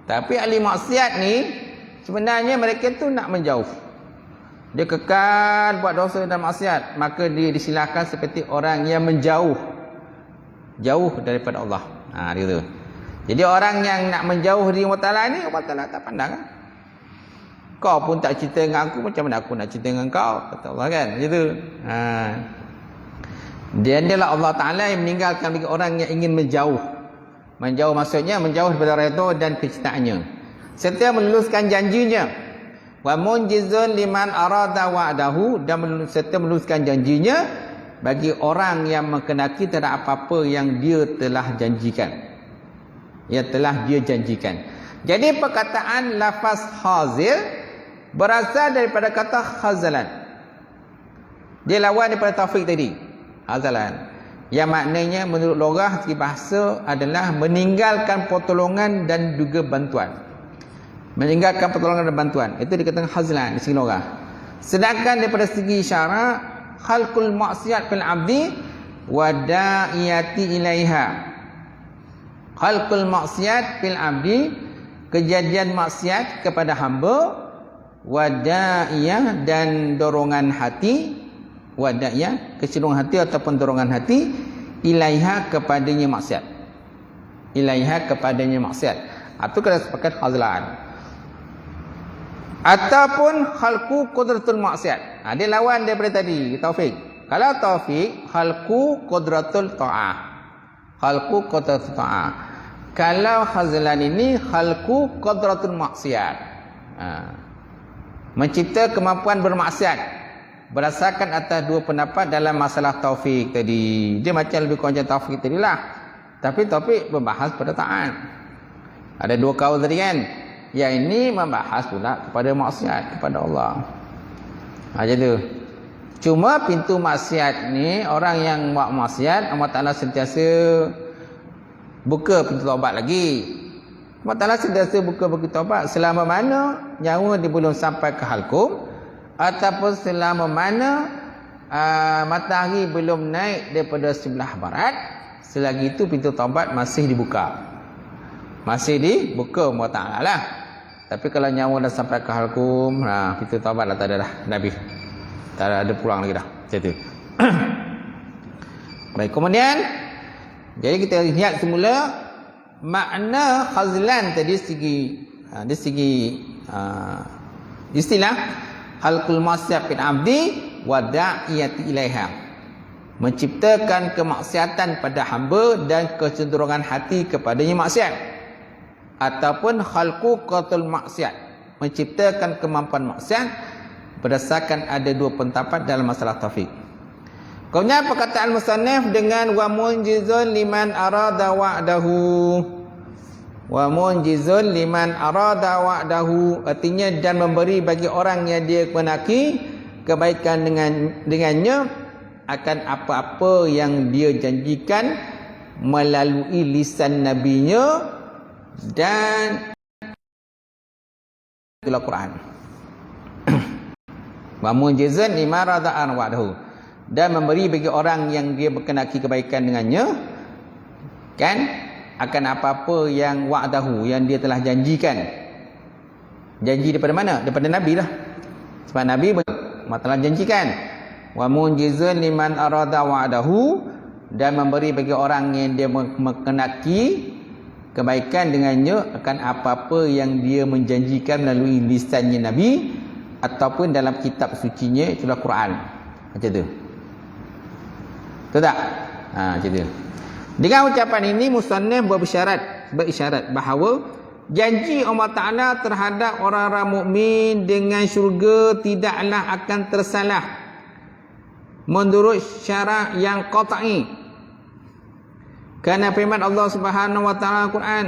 Tapi ahli maksiat ni sebenarnya mereka tu nak menjauh. Dia kekal buat dosa dan maksiat, maka dia disilakan seperti orang yang menjauh. Jauh daripada Allah. Dia tu. Jadi orang yang nak menjauh dari Allah Ta'ala ni, Allah Ta'ala tak pandang. Kau pun tak cinta dengan aku, macam mana aku nak cinta dengan kau? Kata Allah kan. Gitu. Dan dialah Allah Ta'ala yang meninggalkan bagi orang yang ingin menjauh. Menjauh maksudnya menjauh daripada redha dan kecintaannya. Serta meluluskan janjinya. Wa munjizun liman arada wa'dahu, dan serta meluluskan janjinya bagi orang yang mengkenaki terhadap apa-apa yang dia telah janjikan. Yang telah dia janjikan. Jadi perkataan lafaz hazil berasal daripada kata khazalan. Dia lawan daripada taufik tadi. Hazalan. Yang maknanya menurut logah segi bahasa adalah meninggalkan pertolongan dan juga bantuan. Meninggalkan pertolongan dan bantuan. Itu dikatakan hazlan di segi logah. Sedangkan daripada segi syarak, khalqul maksiat fil abdi wa da'iyati ilaiha. Khalqul maksiat fil abdi, kejadian maksiat kepada hamba, wa da'iyah dan dorongan hati, wa da'iyah kecenderungan hati ataupun dorongan hati, ilaiha kepadanya maksiat. Ilaiha kepadanya maksiat. Itu kena sepakat hazlan. Ataupun khalqu qudratul maksiat. Dia lawan daripada tadi, taufik. Kalau taufik, khalqu qudratul ta'ah. Khalqu qudratul ta'ah. Kalau hazlan ini, khalqu qudratul maksiat. Mencipta kemampuan bermaksiat. Berdasarkan atas dua pendapat dalam masalah taufik tadi. Dia macam lebih kurang macam taufik tadi lah. Tapi taufik membahas pada taat. Ada dua kaul tadi kan. Yang ini membahas pula kepada maksiat kepada Allah. Macam tu. Cuma pintu maksiat ni, orang yang buat maksiat, Allah Ta'ala sentiasa buka pintu taubat lagi. Allah Ta'ala sentiasa buka pintu taubat selama mana nyawa dia belum sampai ke halkum, ataupun selama mana matahari belum naik daripada sebelah barat. Selagi itu pintu taubat masih dibuka. Masih dibuka Allah Ta'ala lah. Tapi kalau nyawa dah sampai ke halkum, pintu taubat dah tak ada dah, Nabi. Tak ada pulang lagi dah. Macam tu. Baik, kemudian jadi kita lihat semula makna khazlan tadi dari segi istilah khalqul maksiat bin abdi wa da'iyati ilaiha, menciptakan kemaksiatan pada hamba dan kecenderungan hati kepadanya maksiat, ataupun khalqu qatul maksiat, menciptakan kemampuan maksiat, berdasarkan ada dua pendapat dalam masalah taufik. Kemudian perkataan musannif dengan wa munjizun liman arada wa'dahu. Wa munjizun liman arada wa'dahu, artinya dan memberi bagi orang yang dia kenaki kebaikan dengannya akan apa-apa yang dia janjikan melalui lisan nabinya dan Al-Quran. Wa munjizun liman arada wa'dahu, dan memberi bagi orang yang dia berkenaki kebaikan dengannya kan akan apa-apa yang wa'dahu, yang dia telah janjikan. Janji daripada mana? Daripada Nabi lah. Sebab Nabi telah janjikan wa munjizun liman arada wa'dahu, dan memberi bagi orang yang dia mengenaki kebaikan dengannya akan apa-apa yang dia menjanjikan melalui lisannya Nabi ataupun dalam kitab sucinya, itulah Quran. Macam tu. Betul tak? Macam tu. Dengan ucapan ini musannif berisyarat bahawa janji Allah Ta'ala terhadap orang-orang mukmin dengan syurga tidaklah akan tersalah menurut syarat yang qat'i. Kerana firman Allah Subhanahu wa Ta'ala Al-Quran,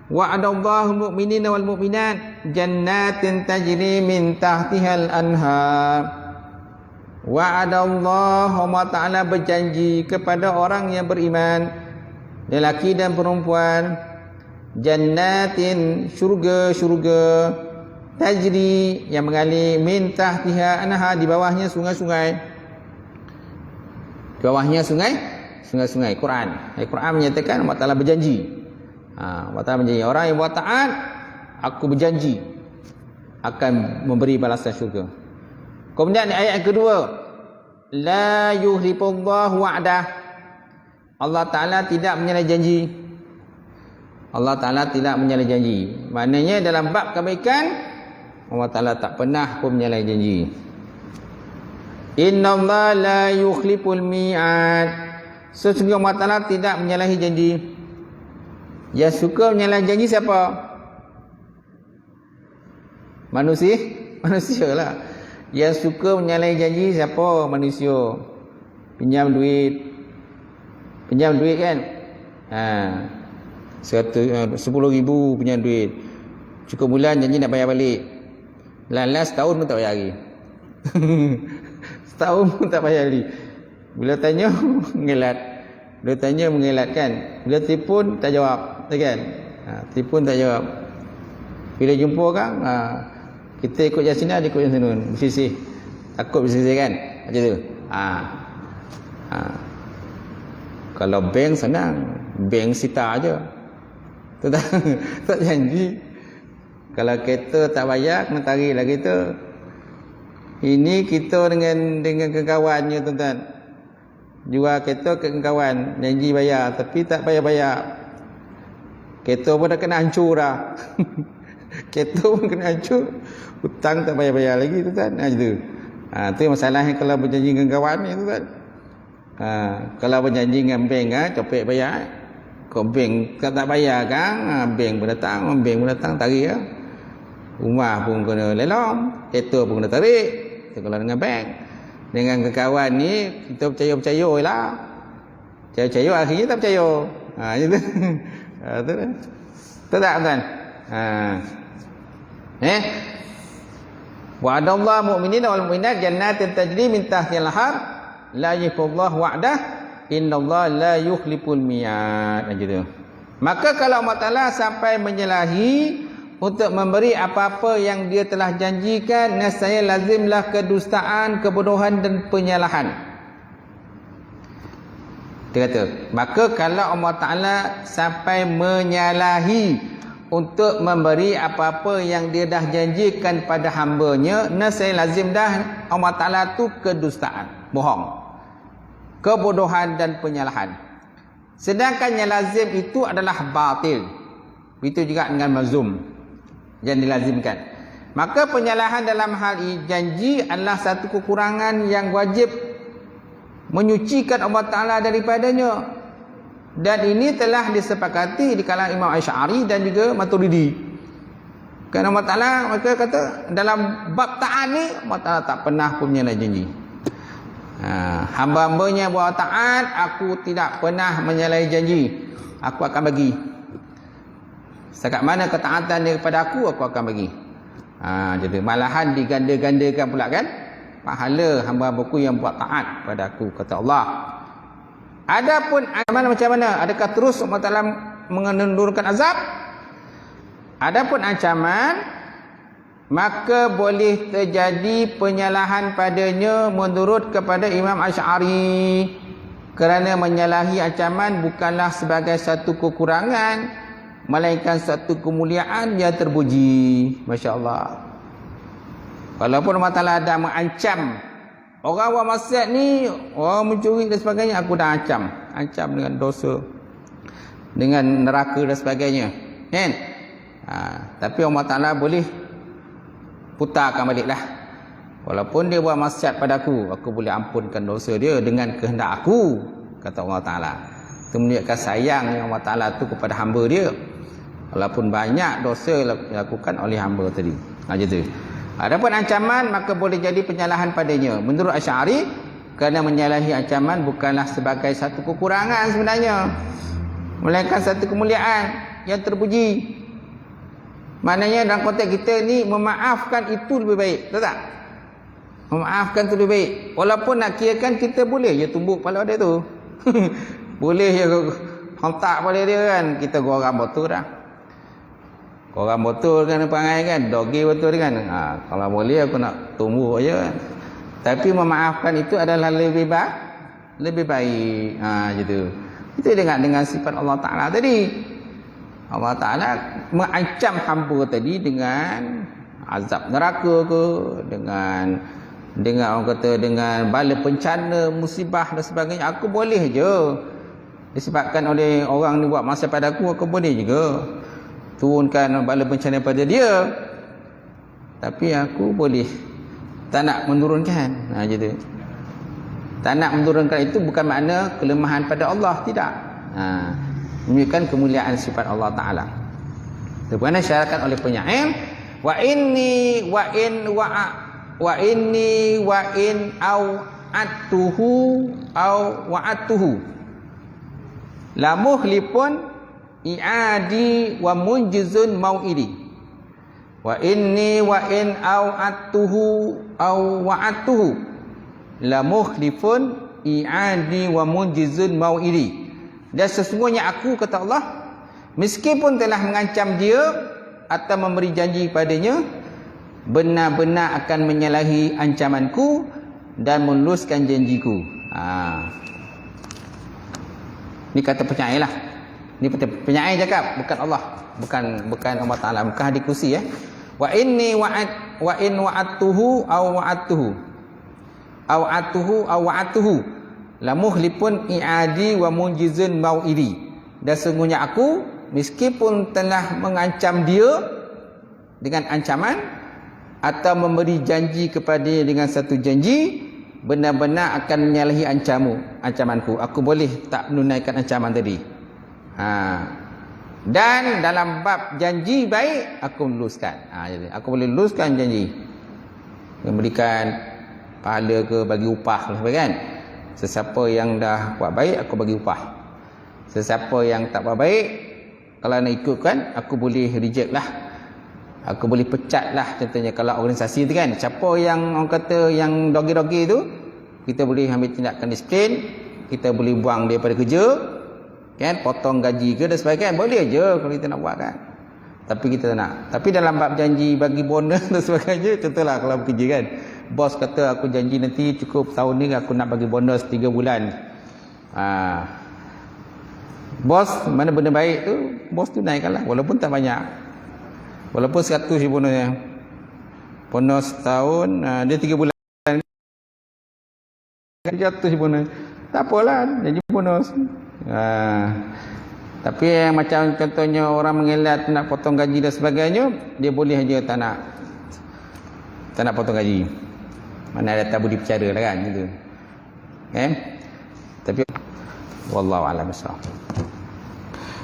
wa'adallahu mu'minina wal mu'minat jannatin tajri min tahtihal anhar. Wa'adallah, Allah Ta'ala berjanji kepada orang yang beriman, lelaki dan perempuan, jannatin, syurga-syurga, tajri, yang mengalir, min tahtiha anha, di bawahnya sungai-sungai. Di bawahnya sungai-sungai. Quran. Quran menyatakan Allah Ta'ala berjanji. Allah Ta'ala berjanji, orang yang buat taat, aku berjanji akan memberi balasan syurga. Kemudian ayat kedua, la yuhlifullahu wa'dah. Allah Ta'ala tidak menyalahi janji. Allah Ta'ala tidak menyalahi janji. Maknanya dalam bab kebaikan, Allah Ta'ala tak pernah pun menyalahi janji. Innallaha la yukhliful mi'ad. Sesungguhnya Allah Ta'ala tidak menyalahi janji. Yang suka menyalahi janji siapa? Manusia lah. Yang suka menyalahi janji siapa? Manusia. Pinjam duit kan? 10,000 pinjam duit. Cukup bulan janji nak bayar balik. Last setahun pun tak bayar lagi. Setahun pun tak bayar lagi. Bila tanya mengelat. Bila tanya mengelat kan? Bila telefon tak jawab, kan? Telefon tak jawab. Bila jumpa kan? Kita ikut yang sini, dia ikut yang sana. Bersisih. Takut bersisih kan? Macam tu. Kalau bank senang. Bank sita aja. Tak janji. Kalau kereta tak bayar, kena tarik lah kereta. Ini kita dengan kawannya tuan-tuan. Jual kereta ke kawan. Janji bayar. Tapi tak bayar-bayar. Kereta pun dah kena hancur dah. Kereta pun kena hancur. Hutang tak bayar-bayar lagi tuan-tuan. Itu. Itu masalahnya kalau berjanji dengan kawan ni tuan-tuan. Kalau berjanji dengan bank, copek bayar. Kalau bank tak bayar kan, bank pun datang tarik lah. Rumah pun kena lelong, kereta pun kena tarik. Itu kalau dengan bank. Dengan kawan ni kita percaya lah. Percaya akhirnya tak percaya. Gitu. Betul tak? Betul tak tuan? Wa'adallahu mu'minina wal mu'minat jannatin tajri min tahtihal anhar la yukhlifu wa'dah innallaha la yukhliful mi'ad. Gitu. Maka kalau Allah Ta'ala sampai menyalahi untuk memberi apa-apa yang dia telah janjikan, nescaya lazimlah kedustaan, kebodohan dan penyalahan. Dia kata, maka kalau Allah Ta'ala sampai menyalahi untuk memberi apa-apa yang dia dah janjikan pada hamba-Nya, nescaya lazim dah Allah Ta'ala tu kedustaan, bohong, kebodohan dan penyalahan. Sedangkan yang lazim itu adalah batil. Itu juga dengan mazum yang dilazimkan. Maka penyalahan dalam hal ini janji adalah satu kekurangan yang wajib menyucikan Allah Ta'ala daripadanya. Dan ini telah disepakati di kalangan Imam Asy'ari dan juga Maturidi. Kerana Allah Ta'ala mereka kata dalam bab taat ni Allah Ta'ala tak pernah pun menyalahi janji. Hamba-hambanya buat taat, aku tidak pernah menyalahi janji. Aku akan bagi. Setakat mana ketaatan dia kepada aku akan bagi. Jadi malahan diganda-gandakan pula kan pahala hamba-hambaku yang buat taat pada aku, kata Allah. Adapun ancaman macam mana? Adakah terus Allah Ta'ala menurunkan azab? Adapun ancaman, maka boleh terjadi penyalahan padanya menurut kepada Imam Asy'ari. Kerana menyalahi ancaman bukanlah sebagai satu kekurangan, melainkan satu kemuliaan yang terpuji. Masya Allah. Walaupun Allah Ta'ala ada mengancam orang buat maksiat ni, orang mencuri dan sebagainya, aku dah ancam dengan dosa, dengan neraka dan sebagainya, kan? Tapi Allah Ta'ala boleh putarkan balik lah. Walaupun dia buat maksiat padaku, aku boleh ampunkan dosa dia dengan kehendak aku, kata Allah Ta'ala. Itu menunjukkan sayang yang Allah Ta'ala tu kepada hamba dia, walaupun banyak dosa dilakukan oleh hamba tadi. Macam tu. Adapun ancaman, maka boleh jadi penyalahan padanya. Menurut Asy'ari, kerana menyalahi ancaman bukanlah sebagai satu kekurangan sebenarnya, melainkan satu kemuliaan yang terpuji. Maknanya dalam konteks kita ni, memaafkan itu lebih baik, betul tak? Memaafkan itu lebih baik. Walaupun nak kirakan kita boleh je tumbuk kepala dia tu. Boleh je hontak kepala dia kan. Kita gorang botol dah. Korang betul kan perangai kan, dogi betul kan. Kalau boleh aku nak tumbuk je kan. Tapi memaafkan itu adalah lebih baik. Gitu. Itu dengan sifat Allah Ta'ala tadi. Allah Ta'ala mengancam hamba tadi dengan azab neraka ke, dengan orang kata dengan bala bencana, musibah dan sebagainya. Aku boleh je. Disebabkan oleh orang ni buat maksiat pada aku boleh juga turunkan bala bencana pada dia. Tapi aku boleh tak nak menurunkan. Gitu. Tak nak menurunkan itu bukan makna kelemahan pada Allah, tidak. Menunjukkan kemuliaan sifat Allah Ta'ala. Itu kerana syaratkan oleh penyair, wa inni au atuhu la muhlipun i'adi wa munjizun mau'idi. Wa inni wa in atuhu la muhlifun i'adi wa munjizun mau'idi. Dan sesungguhnya aku, kata Allah, meskipun telah mengancam dia atau memberi janji padanya, benar-benar akan menyalahi ancamanku dan meluluskan janjiku. Ini kata penyair lah. Ini penyair cakap, bukan Allah, bukan Allah Ta'ala, bukan hadis kursi ya. Wa inni wa in wa'atuhu aw wa'atuhu la muhlipun i'adi wa munjizun mau'idi. Dan sesungguhnya aku, meskipun telah mengancam dia dengan ancaman atau memberi janji kepadanya dengan satu janji, benar-benar akan menyalahi ancamanku. Aku boleh tak menunaikan ancaman tadi. Dan dalam bab janji baik, aku luluskan. Jadi aku boleh luluskan janji, memberikan pahala ke, bagi upah kan. Sesiapa yang dah buat baik, aku bagi upah. Sesiapa yang tak buat baik, kalau nak ikutkan, aku boleh reject lah, aku boleh pecat lah. Contohnya kalau organisasi tu kan, siapa yang orang kata yang dogi-dogi tu, kita boleh ambil tindakan disiplin, kita boleh buang dia daripada kerja kan, potong gaji ke dan sebagainya, boleh je kalau kita nak buat kan. Tapi kita tak nak. Tapi dalam bab janji bagi bonus dan sebagainya, contohlah kalau bekerja kan, bos kata aku janji nanti cukup tahun ni aku nak bagi bonus 3 bulan. Bos mana benda baik tu, bos tu naikkan lah walaupun tak banyak. Walaupun 100 je bonusnya. Bonus setahun, dia 3 bulan. Jatuh je bonus. Tak apalah, jadi bonus. Tapi yang macam contohnya orang mengelat nak potong gaji dan sebagainya, dia boleh aja tak nak potong gaji. Mana ada tabu dipercara lah kan gitu. Tapi wallahu a'lam bissawab.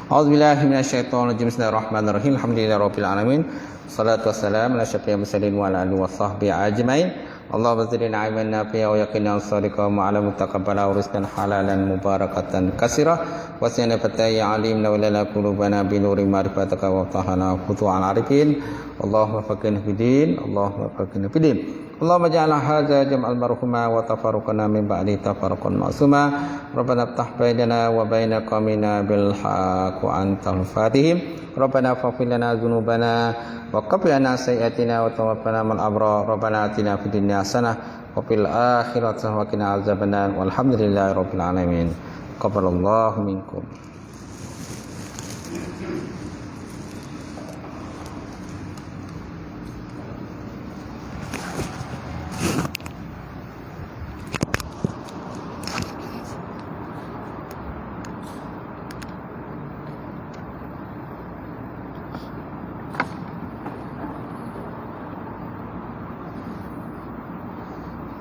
A'udzubillahi minasyaitonirrajim. Bismillahirrahmanirrahim. Alhamdulillahirabbil alamin. Wassalatu wassalamu ala asyrafil mursalin wa ala alihi washabbihi ajmain. Allahumma zidna ilman nafi'a wa yaqinan shadiqan wa 'ala mutaqabbala wa rizqan halalan mubarakatan katsira wa sina fataya alimna wa lana qulubana bi nuri ma'rifatika wa tahana futu'al arifin. Allahumma faqihna fid-din, Allahumma faqihna fid-din. Allahumma ja'al hadza jam'al marhuma wa tafarruqana min ba'di tafarruqan ma'suma. Rabbana iftah bainana wa baina qaumina bil haqq wa antal fatihim. Rabbana faghfir lana dzunubana wa qina lana sayyi'atina wa tawaffana ma'al abrar. Rabbana atina fid dunya hasanah wa fil akhirati hasanah wa qina azabannar. Walhamdulillahirabbil alamin. Qabbalallahu minkum.